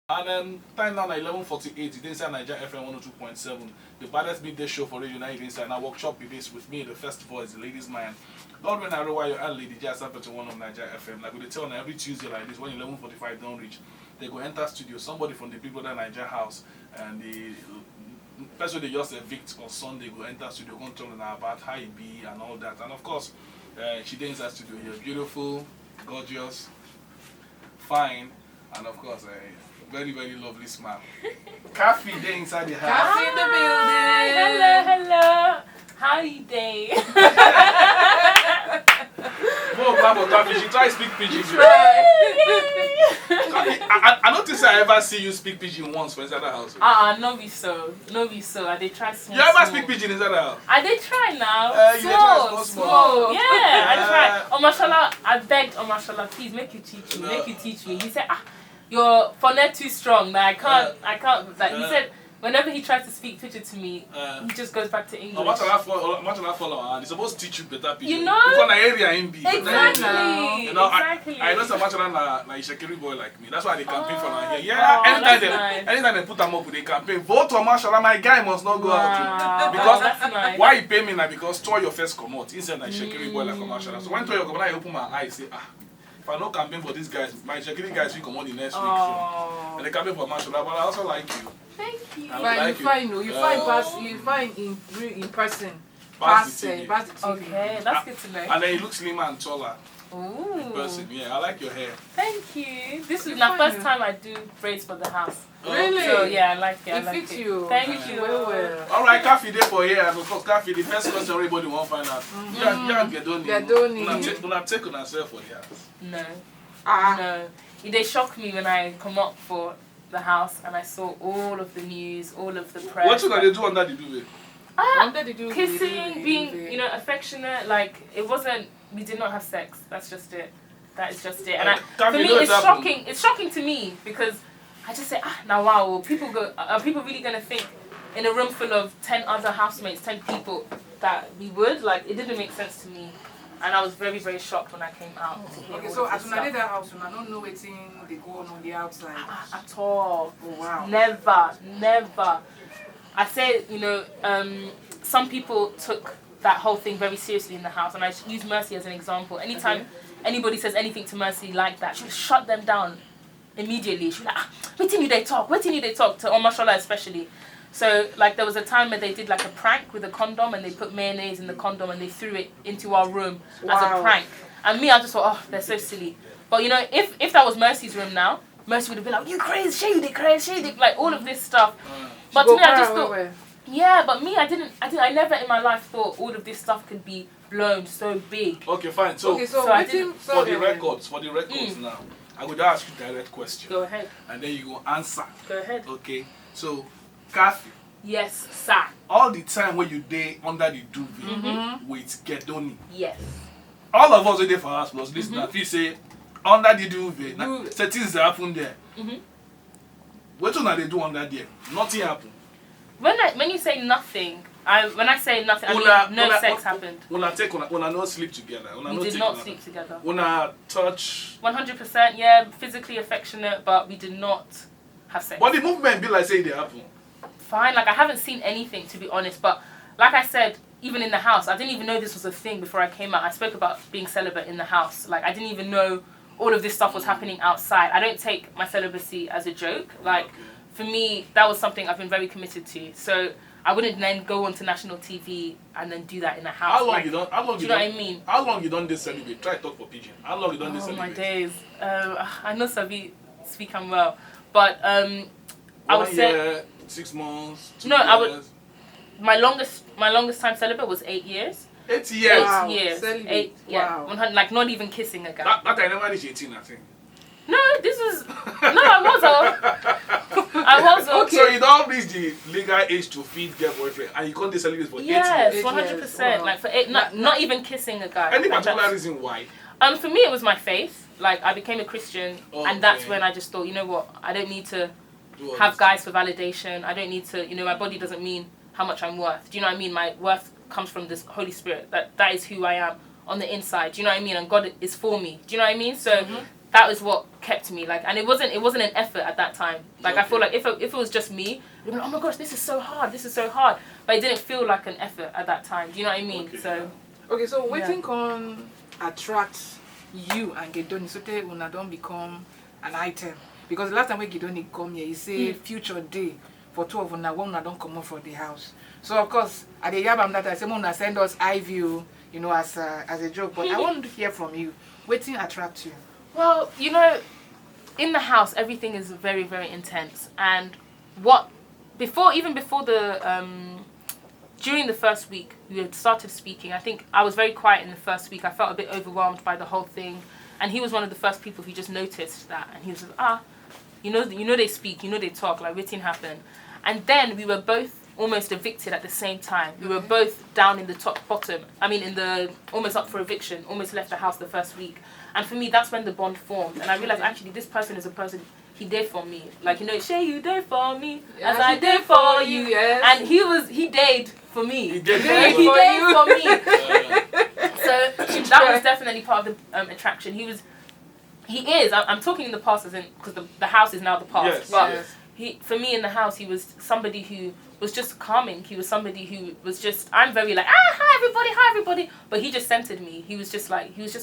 And then time now 11:48, it inside Naija FM 102.7. The baddest midday show for radio now inside. Now WorkChop with this with me, the first voice, the ladies man. Lord when I know why you and Lady Jazz up to one of Naija FM. Like we tell now every Tuesday like this when 11:45 don't reach, they go enter studio. Somebody from the Big Brother Naija house and the person they just evict on Sunday go enter studio, go tell them about how it be and all that. And of course, she did inside studio here, beautiful, gorgeous, fine, and of course very, very lovely smile. Coffee there inside the house. Coffee in the building. Hello. How you doing? More about Coffee. She try speak pidgin. I notice I ever see you speak pidgin once for inside the house. No be so. I did try small. You ever speak pidgin inside the house? I did try now. Small. Yeah, I tried. Omashola, I begged Omashola, please make you teach me. Make you teach me. He said, your phonetics too strong. Like, I can't. Like he said, whenever he tries to speak pidgin to me, he just goes back to English. Much of that follow, and he's supposed to teach you better pidgin. You know? Because the area in B. Exactly. You know, exactly. I know so much of that like Shekiri boy like me. That's why they campaign for now here. Yeah, anytime they put them up with the campaign, vote for Mashallah, my guy must not go out. Because nice. why you pay me now? Because try your first come out. Instead like Shekiri boy like Mashallah. So when try your come out, I open my eyes, say if I don't campaign for these guys, my Shekiri guys will come on the next week. So. And they campaign for Mashallah, but I also like you. Thank you. You find in person. Pass the TV. Okay, that's good to know. And then you look slimmer and taller. Ooh. In person, yeah, I like your hair. Thank you. This is my first time I do braids for the house. Really? So yeah, I like it. It fits you. Thank you. Well. All right, Coffee there for here. And of course, Coffee, the first question everybody won't find out. Una take on herself for the house. No. No. It shocked me when I come up for the house and I saw all of the news, all of the press. What should they do under the duvet? Kissing, being, affectionate. Like it wasn't. We did not have sex. That's just it. That is just it. And for me, it's shocking. It's shocking to me because I just say, now wow, are people really gonna think in a room full of 10 other housemates, 10 people that we would? Like it didn't make sense to me. And I was very, very shocked when I came out. Okay, so as una dey that house, una don't know wetin dey go on the outside. At all. Oh wow. Never. I say, some people took that whole thing very seriously in the house, and I use Mercy as an example. Anytime anybody says anything to Mercy like that, she'll shut them down immediately. She'll be like, wait till you they talk, to Omashola especially. So, like, there was a time where they did, like, a prank with a condom, and they put mayonnaise in the condom, and they threw it into our room as a prank. And me, I just thought, they're so silly. But, if that was Mercy's room now, Mercy would have been like, you crazy, like, all of this stuff. But to me, I just thought, yeah, but me, I never in my life thought all of this stuff could be blown so big. Okay, fine. So for the records now, I would ask you a direct question. Go ahead. And then you go answer. Go ahead. Okay, so, Kathy. Yes, sir. All the time when you day under the duvet with Gedoni. Yes. All of us are there for us plus listen. If you say under the duvet, things happen there. What do they do under there? Nothing happened. When you say nothing, when I say nothing, I mean no sex happened. Una no sleep together. We did not sleep together. Una touch. 100%, yeah, physically affectionate, but we did not have sex. But the movement be like saying they happen. Fine, like I haven't seen anything to be honest, but like I said, even in the house, I didn't even know this was a thing before I came out. I spoke about being celibate in the house. Like I didn't even know all of this stuff was happening outside. I don't take my celibacy as a joke. Like for me, that was something I've been very committed to. So I wouldn't then go onto national TV and then do that in the house. How long you don't? Do you know what I mean? How long you done this celibate? Try to talk for pidgin. How long you done this celibate? Oh my days. I know Sabi speak and well, but I would say 6 months. 2 years. My longest time celibate was 8 years. 8 years. Wow. 8 years. Celibate. 8. Yeah. Wow. 100, like not even kissing a guy. That I never reached 18, I think. No, this was. No, I was okay. So you don't reach the legal age to feed girl boyfriend, and you can't do celibate for 8 years. Yes, 100%. Like for 8, not even kissing a guy. Any particular reason why? For me, it was my faith. Like I became a Christian, and that's when I just thought, you know what, I don't need to have guys for validation. I don't need to, my body doesn't mean how much I'm worth. Do you know what I mean? My worth comes from this Holy Spirit. That is who I am on the inside. Do you know what I mean? And God is for me. Do you know what I mean? So that was what kept me. Like, and it wasn't an effort at that time. Like, I feel like if it was just me, it'd be like, oh my gosh, this is so hard. But it didn't feel like an effort at that time. Do you know what I mean? Okay. So waiting on attract you and Gedoni so that una don't become an item. Because the last time when Gedoni come here, he say future day for two of una when una don't come out from the house. So of course, at the yabam that I say una send us iView, you know, as a joke. But I want to hear from you. Waiting attract you. Well, you know, in the house, everything is very, very intense. And even before the, during the first week, we had started speaking. I think I was very quiet in the first week. I felt a bit overwhelmed by the whole thing. And he was one of the first people who just noticed that. And he was like, you know they speak, you know they talk, like, waiting happened. And then we were both almost evicted at the same time. We were both down in the bottom. I mean, almost up for eviction, almost left the house the first week. And for me, that's when the bond formed. And I realized, actually, this person is a person he did for me. Like, you know, Shay, you did for me, as I did for you. Yes. And he did for me. He did for me. So that was definitely part of the attraction. He is. I'm talking in the past, because the house is now the past. Yes. But for me in the house, he was somebody who was just calming. He was somebody who was just, I'm very like, hi everybody. But he just centered me. He was just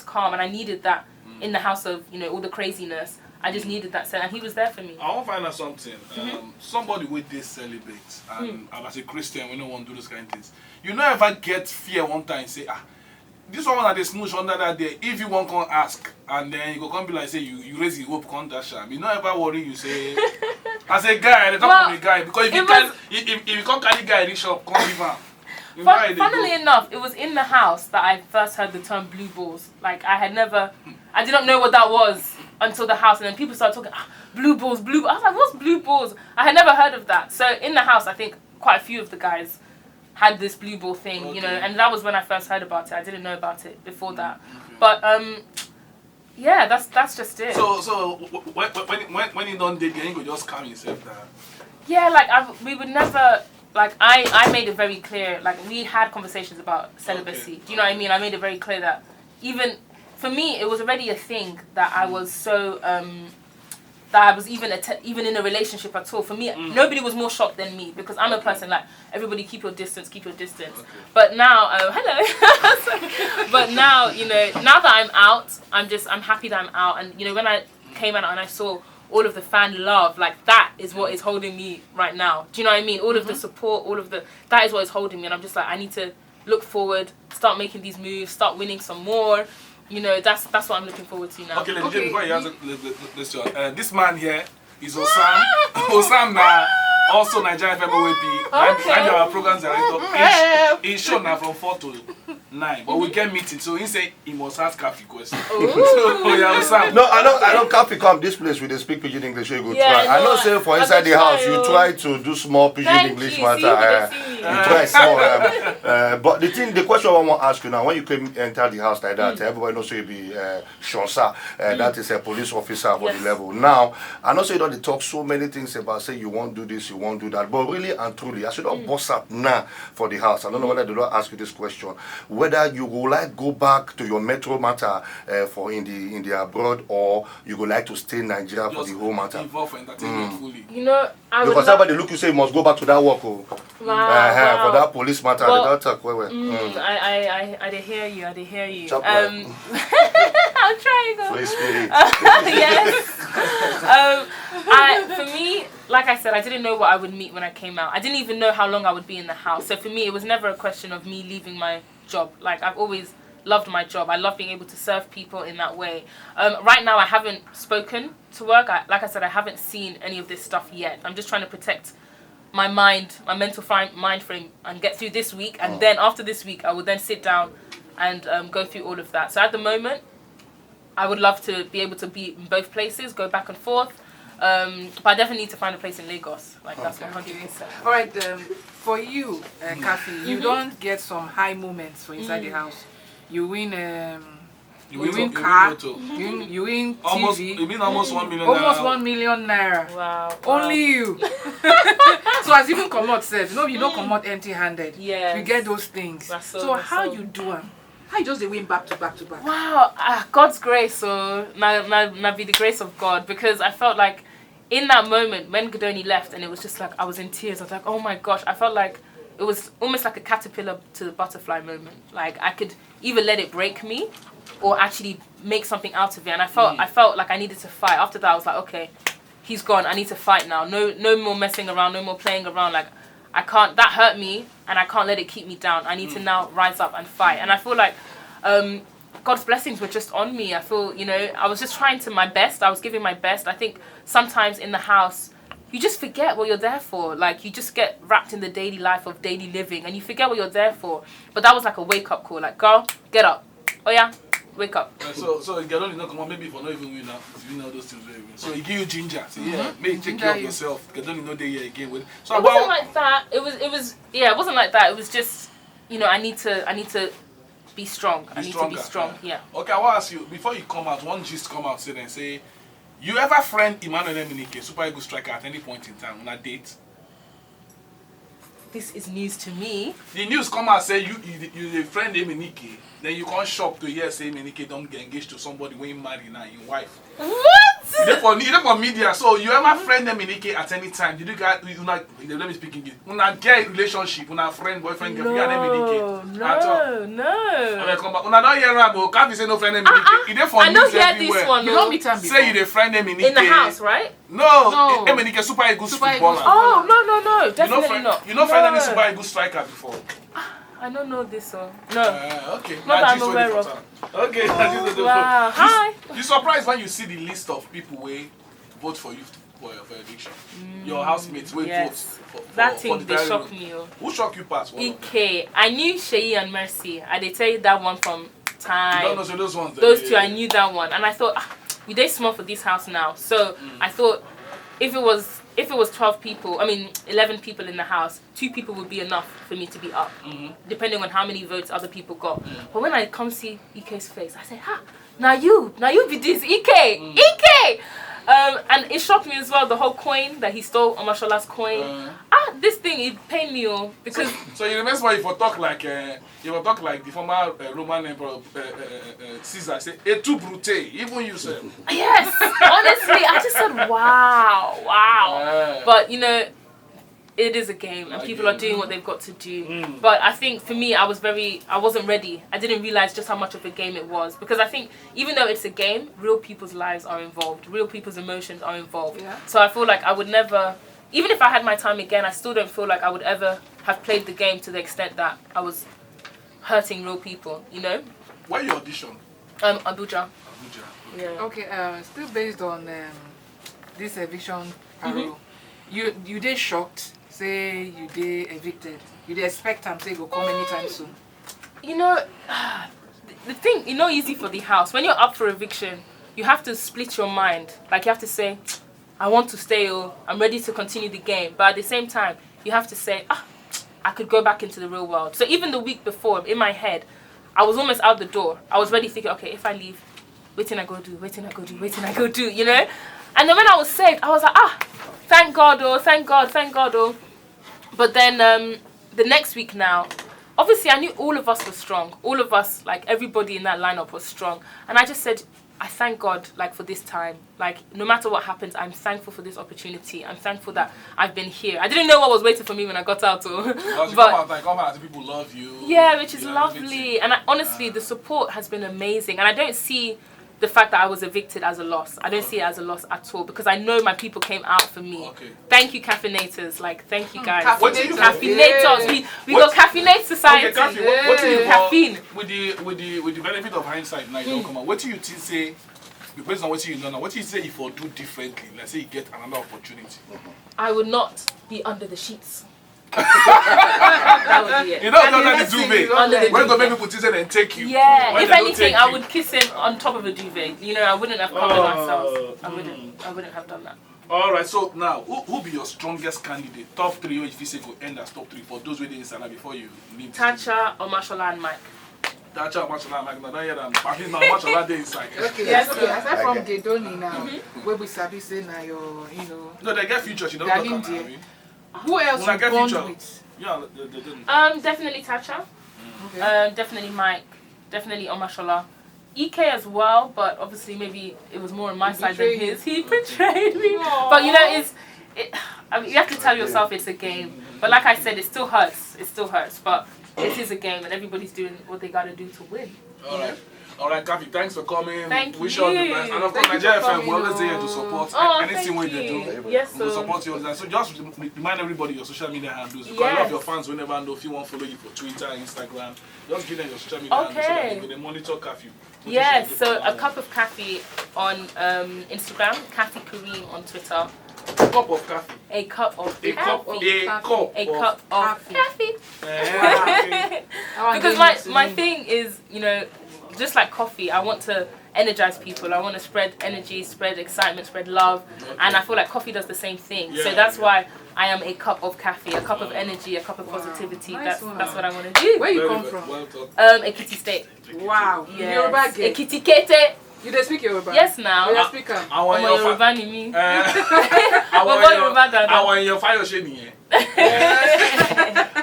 calm, and I needed that in the house of, you know, all the craziness. I just needed that center, and he was there for me. I want to find out something. Somebody with this celibate, and as a Christian, we don't want to do those kind of things. You know, ever get fear one time, say, this one that they smooch under that day, if you won't come ask, and then you go come be like, say, you raise the hope, come dash am. You don't ever worry, you say, as a guy, they talk to a guy, because if you can't carry guy in the shop, come give him. Funnily enough, it was in the house that I first heard the term blue balls. Like, I did not know what that was until the house, and then people started talking, blue balls. I was like, what's blue balls? I had never heard of that. So in the house, I think quite a few of the guys had this blue ball thing, you know, and that was when I first heard about it. I didn't know about it before that. But yeah, that's just it. So when you don't date, you could just calm yourself down. Yeah, like we would never. Like, I made it very clear, like, we had conversations about celibacy. Do you know what I mean? I made it very clear that even, for me, it was already a thing that I was so, that I was even in a relationship at all. For me, nobody was more shocked than me, because I'm a person, like, everybody keep your distance. Okay. But now, hello. But now, you know, now that I'm out, I'm happy that I'm out. And, you know, when I came out and I saw all of the fan love, like, that is what is holding me right now. Do you know what I mean? All of the support, that is what is holding me. And I'm just like, I need to look forward, start making these moves, start winning some more. You know, that's what I'm looking forward to now. Okay, before you answer this man here is Osam. Osam now, also Nigerian FM OAP. I'm our program director. He's shown now from 4 to 9, but we get meeting, so he say he must ask Kafi question. So yeah, Osam. No, I know Kafi come this place with the speak pidgin English. You go try. I know say for inside the house you try to do small pidgin English matter. You try small. But the question I want to ask you now, when you enter the house like that, everybody knows you be Shonsa. That is a police officer for the level. Now, I know say you don't talk so many things about say you won't do this, you won't do that. But really and truly, I should not boss up now for the house. I don't know whether they don't ask you this question. Whether you would like go back to your metro matter for in the abroad, or you would like to stay in Nigeria for the whole matter. Involved for entertainment fully. You know, because somebody look you say you must go back to that work. Oh. Wow. For that police matter, well, they don't talk well. I did hear you. Chop I'm trying to. Free spirit. Yes. For me, like I said, I didn't know what I would meet when I came out. I didn't even know how long I would be in the house. So for me, it was never a question of me leaving my job. Like, I've always loved my job. I love being able to serve people in that way. Right now, I haven't spoken to work. Like I said, I haven't seen any of this stuff yet. I'm just trying to protect my mind, my mental mind frame, and get through this week. And then after this week, I will then sit down and go through all of that. So at the moment, I would love to be able to be in both places, go back and forth. But I definitely need to find a place in Lagos. Like, that's 100%. All right, for you, Kafi, you don't get some high moments for inside the house. You win car, you win TV. You mean almost 1 million almost naira. 1 million naira. Wow. Only you. So as you come out, you don't come out empty-handed. Yeah. You get those things. So how you do them? How you just dey win back to back to back? Wow, God's grace, so now be the grace of God, because I felt like in that moment when Godoni left, and it was just like I was in tears. I was like, oh my gosh, I felt like it was almost like a caterpillar to the butterfly moment. Like I could either let it break me, or actually make something out of it. And I felt like I needed to fight. After that, I was like, okay, he's gone. I need to fight now. No more messing around. No more playing around. Like I can't. That hurt me, and I can't let it keep me down. I need to now rise up and fight. And I feel like God's blessings were just on me. I feel, I was just trying to my best. I was giving my best. I think sometimes in the house, you just forget what you're there for. Like, you just get wrapped in the daily life of daily living, and you forget what you're there for. But that was like a wake-up call. Like, girl, get up. Oh, yeah? Wake up. So you don't come on, maybe for not even win now, you know those things very well. So he give you ginger. So yeah, make take care of yourself. You don't know they here again with. So it wasn't like that. It wasn't like that. It was just, I need to be strong. I need to be strong. Yeah. Okay, I want to ask you, before you come out, one gist come out say, you ever friend Emmanuel Emenike, Super Eagles striker, at any point in time on a date? This is news to me. The news come out say you friend Emenike, then you can't shock to hear say Emenike don't get engaged to somebody when you marry now, your wife. What? You for media. So you ever friend Emenike at any time? Did you guys let me speak English? Una get relationship, una friend, boyfriend, girlfriend, Emenike? No. I mean, come back. Una don't hear about. Can't be say no friend Emenike. I don't hear this one. You don't meet him before. Say you the friend Emenike in the house, right? No. Emenike Super Eagles footballer. Oh no, definitely not. You know friend any Super Eagles striker before? I don't know this one. No. Okay. Not that I'm aware of. Okay. Wow. Hi. You surprised when you see the list of people who vote for you for eviction? Your housemates will vote for that thing the they diary shock room. me. Who shocked you past? EK. I knew Sheyi and Mercy. I did tell you that one from time. You don't know so those ones. Those two, I knew that one, and I thought we they small for this house now. So I thought if it was 12 people, 11 people in the house, 2 people would be enough for me to be up, depending on how many votes other people got. But when I come see EK's face, I said, now you be this EK, EK. And it shocked me as well, the whole coin that he stole, Omashola's coin. This thing, it pained me because. So you remember why you talk like the former Roman emperor Caesar, say et tu brute, even you said. Yes, honestly, I just said wow. But it is a game, and people are doing what they've got to do. But I think for me, I wasn't ready. I didn't realize just how much of a game it was, because I think even though it's a game, real people's lives are involved, real people's emotions are involved. Yeah. So I feel like I would never, even if I had my time again, I still don't feel like I would ever have played the game to the extent that I was hurting real people. Where you audition? Abuja. Yeah. Okay. Still based on this eviction parole. You dey shocked? Say you dey evicted. You dey expect him say go come anytime soon? The thing, easy for the house. When you're up for eviction, you have to split your mind. Like, you have to say, I want to stay, or I'm ready to continue the game. But at the same time, you have to say, I could go back into the real world. So even the week before, in my head, I was almost out the door. I was ready thinking, okay, if I leave, waiting I go do. And then when I was saved, I was like, thank God, thank God. But then the next week now, obviously I knew all of us were strong. All of us, like everybody in that lineup was strong. And I just said, I thank God, like, for this time. Like, no matter what happens, I'm thankful for this opportunity. I'm thankful that I've been here. I didn't know what was waiting for me when I got out. But come out, people love you. Yeah, which is lovely. And honestly, the support has been amazing. And I don't see the fact that I was evicted as a loss. I don't see it as a loss at all, because I know my people came out for me. Okay. Thank you, caffeinators. Like, thank you guys. Caffeinators. We got caffeinate society. Okay, what do you caffeine? With the benefit of hindsight, now you don't come out. What do you say? Based on what you know now, what do you say if you do differently? Let's say you get another opportunity. I would not be under the sheets. That would be it. Under the duvet. When the baby put his head and take you. Yeah. If anything, I would kiss him on top of a duvet. I wouldn't have covered ourselves. I wouldn't have done that. Alright, so now who be your strongest candidate? Top 3, if you say go end as top 3 for those waiting inside before you leave. Tacha, Omashola, and Mike. Tacha, Omashola, and Mike. Now don't hear them. I think now Omashola dey inside. Okay. Yes. Aside from Gedoni now, where we sabi say now your, No, they get future. She don't talk about it. Who else you bond with? Yeah, they didn't. Definitely Tacha. Okay. Definitely Mike. definitely on my shoulder. EK as well, but obviously maybe it was more on my side than his. He betrayed me. Aww. But you know, I mean, you have to tell yourself it's a game. But like I said, it still hurts. It still hurts. But it is a game, and everybody's doing what they gotta do to win. All right, Kathy, thanks for coming. Thank Wish you. all the best. And of course, Thank Naija you for FM, we're always coming, here to support anything we they do. Yes, We'll sir. support you all the time. So just remind everybody your social media handles. Because a lot of your fans will never know if you want to follow you for Twitter, Instagram. Just give them your social media handles so that they monitor Kathy. Yes, so a cup of coffee on Instagram, Kathy Kareem on Twitter. A cup of coffee. A cup of A cup of coffee. Eh, Because my thing is, you know, just like coffee, I want to energize people. I want to spread energy, spread excitement, spread love, and I feel like coffee does the same thing. So that's why I am a cup of coffee, a cup of energy, a cup of positivity. Nice That's what I want to do. Where you come from? Well done. Ekiti State. Wow. Yes. Yoruba girl. Ekiti Kete. You dey speak Yoruba? Yes, now. You dey speak am? Ọmọ Yorùbá ni mí. Àwọn èèyàn Fayose nìyẹn.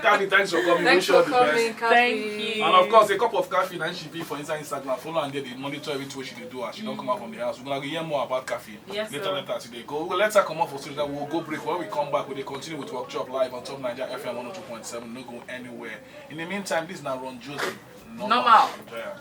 Kathy, thanks for coming. Thanks Wish you all for the coming, best. Kathy. Thank you. And of course, a cup of coffee and she be for inside Instagram. Follow and get the monitor every way she dey do as she don't come out from the house. We're gonna hear more about Kathy Yes, later. sir. Later today. Go. We'll let her come off for studio. We'll go break. When we come back, we'll continue with WorkChop live on top Naija FM 102.7. No go anywhere. In the meantime, this is now Ron Josie. Normal. Yeah.